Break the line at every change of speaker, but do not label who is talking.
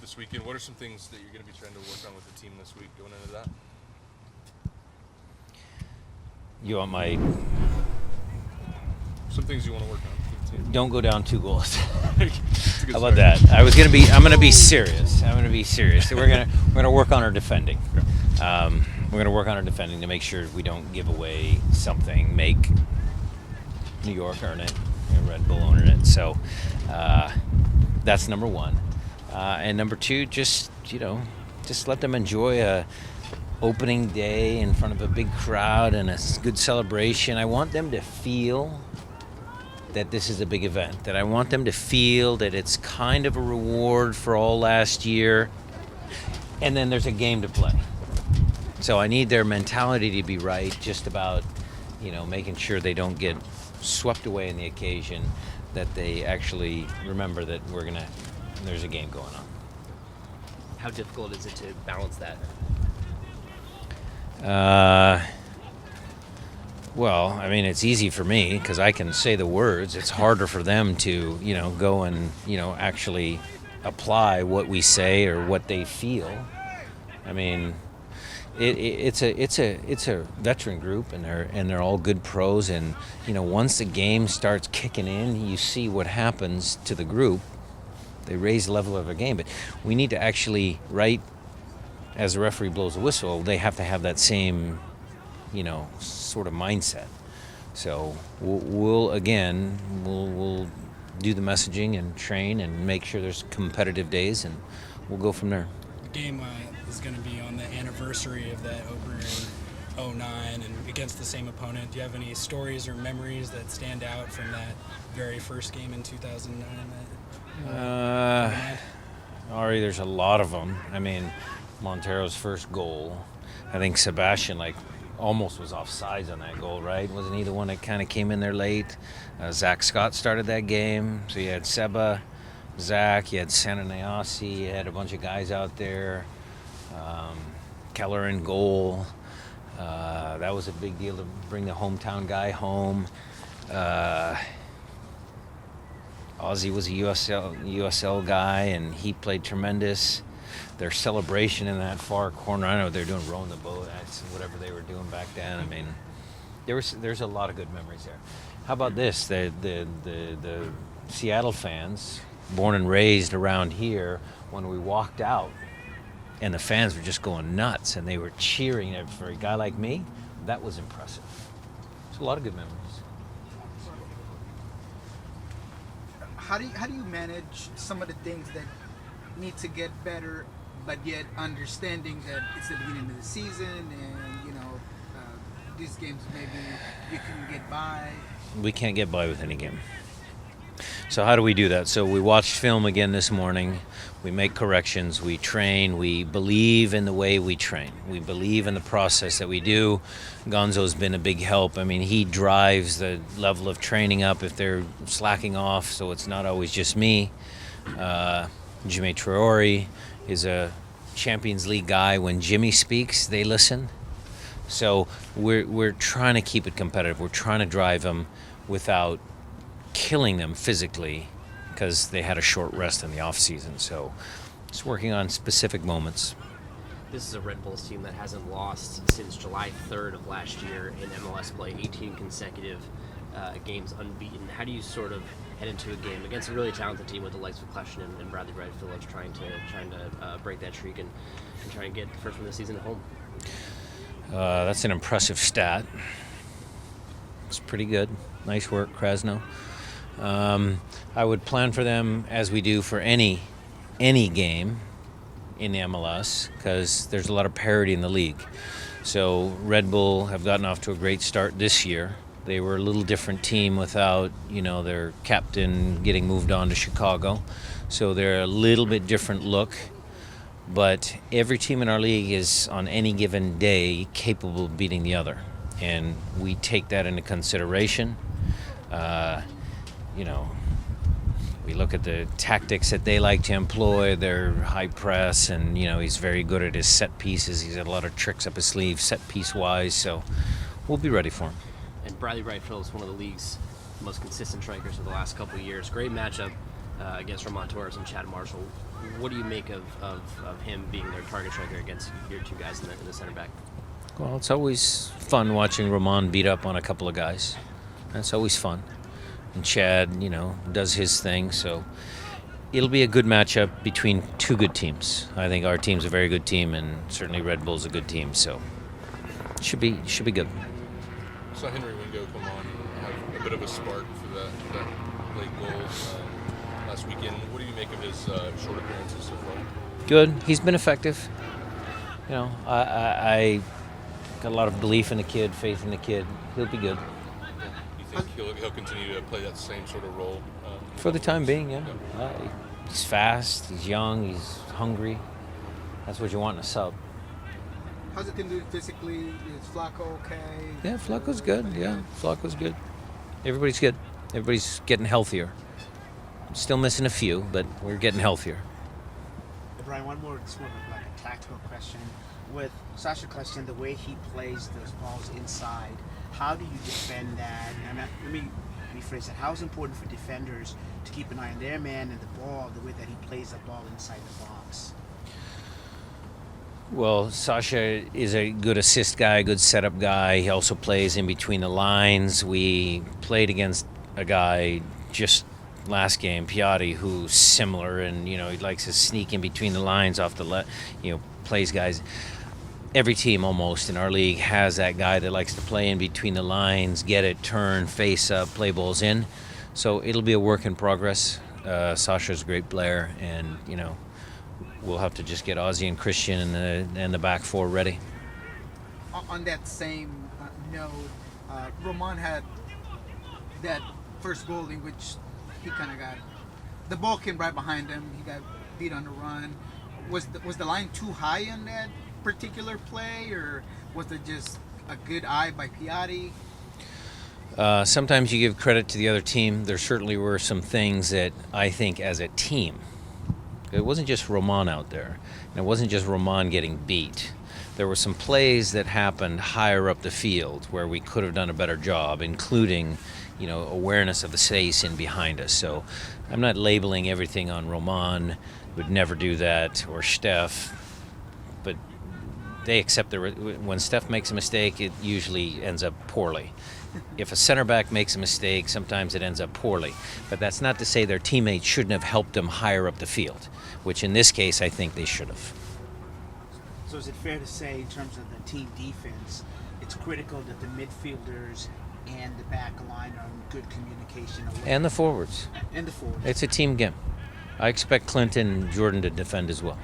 this weekend. What are some things that you're going to be trying to work on with the team this week going into that?
You want my...
Some things you want to work on for the team.
Don't go down 2 goals.
How
about that? I'm gonna be serious. We're gonna work on our defending. We're gonna work on our defending to make sure we don't give away something, make New York earn it, and Red Bull earn it. So that's number 1. And number 2, just let them enjoy a opening day in front of a big crowd and a good celebration. I want them to feel that this is a big event, that I want them to feel that it's kind of a reward for all last year, and then there's a game to play. So I need their mentality to be right, just about, making sure they don't get swept away in the occasion, that they actually remember that there's a game going on.
How difficult is it to balance that?
Well, I mean, it's easy for me because I can say the words. It's harder for them to, go and, actually apply what we say or what they feel. I mean, it's a veteran group, and they're all good pros. And once the game starts kicking in, you see what happens to the group. They raise the level of their game, but we need to actually, right as the referee blows a whistle, they have to have that same, sort of mindset. So we'll do the messaging and train and make sure there's competitive days, and we'll go from there.
The game is going to be on the anniversary of that opener in 2009 and against the same opponent. Do you have any stories or memories that stand out from that very first game in 2009?
Ari, there's a lot of them. I mean, Montero's first goal, I think Sebastian almost was offsides on that goal, right? Wasn't he the one that kind of came in there late? Zach Scott started that game. So you had Seba, Zach, you had Sananayasi, you had a bunch of guys out there. Keller in goal. That was a big deal to bring the hometown guy home. Ozzy was a USL guy, and he played tremendous. Their celebration in that far corner, I know they're doing rowing the boat, that's whatever they were doing back then. I mean, there's a lot of good memories there. How about this? The Seattle fans, born and raised around here, when we walked out, and the fans were just going nuts, and they were cheering. For a guy like me, that was impressive. It's a lot of good memories.
How do you manage some of the things that need to get better, but yet understanding that it's the beginning of the season, and these games maybe you can get by?
We can't get by with any game. So how do we do that? So we watched film again this morning. We make corrections. We train. We believe in the way we train. We believe in the process that we do. Gonzo's been a big help. I mean, he drives the level of training up if they're slacking off, so it's not always just me. Jimmy Traore is a Champions League guy. When Jimmy speaks, they listen. So we're trying to keep it competitive. We're trying to drive them without killing them physically, because they had a short rest in the off season. So just working on specific moments.
This is a Red Bulls team that hasn't lost since July 3rd of last year in MLS play, 18 consecutive games unbeaten. How do you sort of head into a game against a really talented team with the likes of Kleshin and Bradley Wright-Phillips trying to break that streak and try and get first win of the season at home?
That's an impressive stat. It's pretty good. Nice work, Krasno. I would plan for them as we do for any game in the MLS, because there's a lot of parity in the league. So Red Bull have gotten off to a great start this year. They were a little different team without, their captain getting moved on to Chicago. So they're a little bit different look. But every team in our league is, on any given day, capable of beating the other. And we take that into consideration. We look at the tactics that they like to employ, their high press, and, he's very good at his set pieces. He's got a lot of tricks up his sleeve, set piece-wise, so we'll be ready for him.
And Bradley Wright-Phillips, one of the league's most consistent strikers for the last couple of years. Great matchup against Roman Torres and Chad Marshall. What do you make of him being their target striker against your two guys in the center back?
Well, it's always fun watching Roman beat up on a couple of guys. That's always fun. And Chad, does his thing. So it'll be a good matchup between two good teams. I think our team's a very good team, and certainly Red Bull's a good team. So it should be good.
Saw Henry Wingo come on and have a bit of a spark for that late goal last weekend. What do you make of his short appearances so far?
Good. He's been effective. I got a lot of belief in the kid, faith in the kid. He'll be good.
You think he'll continue to play that same sort of role?
For the time being, yeah. He's fast, he's young, he's hungry. That's what you want in a sub.
How's it do physically? Is Flacco okay?
Yeah, Flacco's good. Yeah, Flacco's good. Everybody's good. Everybody's getting healthier. Still missing a few, but we're getting healthier.
Brian, one more sort of like a tactical question. With Sasha Kljestan, the way he plays those balls inside, how do you defend that? And let me rephrase that. How is it important for defenders to keep an eye on their man and the ball, the way that he plays the ball inside the box?
Well, Sasha is a good assist guy, good setup guy. He also plays in between the lines. We played against a guy just last game, Piatti, who's similar, and he likes to sneak in between the lines off the left. Plays guys. Every team almost in our league has that guy that likes to play in between the lines, get it, turn, face up, play balls in. So it'll be a work in progress. Sasha's a great player, and we'll have to just get Ozzy and Christian and the back four ready.
On that same note, Roman had that first goal in which he kind of got the ball came right behind him. He got beat on the run. Was the line too high on that particular play, or was it just a good eye by Piatti?
Sometimes you give credit to the other team. There certainly were some things that I think as a team, it wasn't just Roman out there, and it wasn't just Roman getting beat. There were some plays that happened higher up the field where we could have done a better job, including awareness of the space in behind us. So I'm not labeling everything on Roman, would never do that, or Steph, but they accept when Steph makes a mistake, it usually ends up poorly. If a center back makes a mistake, sometimes it ends up poorly. But that's not to say their teammates shouldn't have helped them higher up the field, which in this case I think they should have.
So is it fair to say, in terms of the team defense, it's critical that the midfielders and the back line are in good communication?
And the forwards.
And the forwards.
It's a team game. I expect Clint and Jordan to defend as well.